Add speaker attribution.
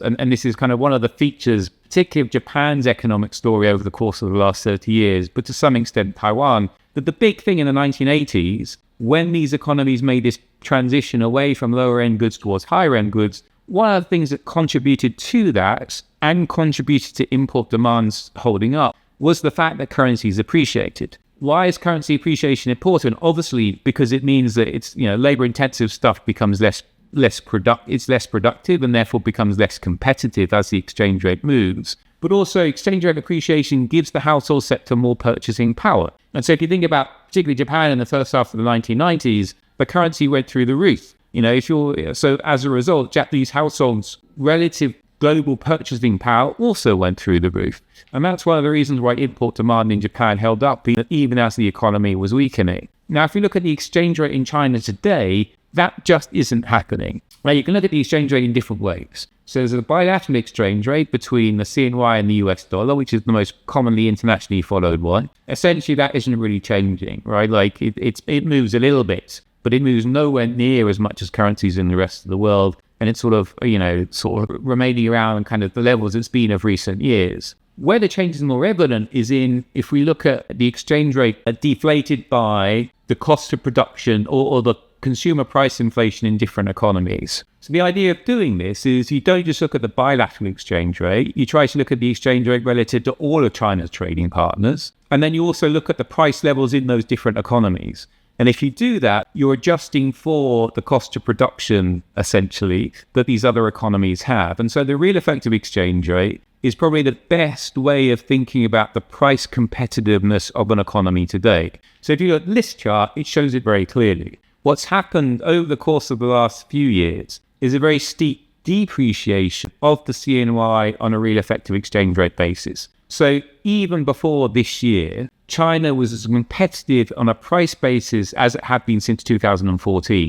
Speaker 1: And this is kind of one of the features, particularly of Japan's economic story over the course of the last 30 years, but to some extent Taiwan, that the big thing in the 1980s, when these economies made this transition away from lower-end goods towards higher-end goods, one of the things that contributed to that and contributed to import demands holding up was the fact that currencies appreciated. Why is currency appreciation important? Obviously, because it means that it's, labor-intensive stuff becomes less productive and therefore becomes less competitive as the exchange rate moves. But also exchange rate appreciation gives the household sector more purchasing power. And so if you think about particularly Japan in the first half of the 1990s, the currency went through the roof. So as a result, Japanese households' relative global purchasing power also went through the roof. And that's one of the reasons why import demand in Japan held up even as the economy was weakening. Now, if you look at the exchange rate in China today, that just isn't happening. Now, you can look at the exchange rate in different ways. So there's a bilateral exchange rate between the CNY and the US dollar, which is the most commonly internationally followed one. Essentially, that isn't really changing, right? Like it moves a little bit, but it moves nowhere near as much as currencies in the rest of the world. And it's sort of remaining around kind of the levels it's been of recent years. Where the change is more evident is if we look at the exchange rate deflated by the cost of production or the consumer price inflation in different economies. So the idea of doing this is you don't just look at the bilateral exchange rate, you try to look at the exchange rate relative to all of China's trading partners, and then you also look at the price levels in those different economies. And if you do that, you're adjusting for the cost of production, essentially, that these other economies have. And so the real effective exchange rate is probably the best way of thinking about the price competitiveness of an economy today. So if you look at this chart, it shows it very clearly. What's happened over the course of the last few years is a very steep depreciation of the CNY on a real effective exchange rate basis. So even before this year, China was as competitive on a price basis as it had been since 2014.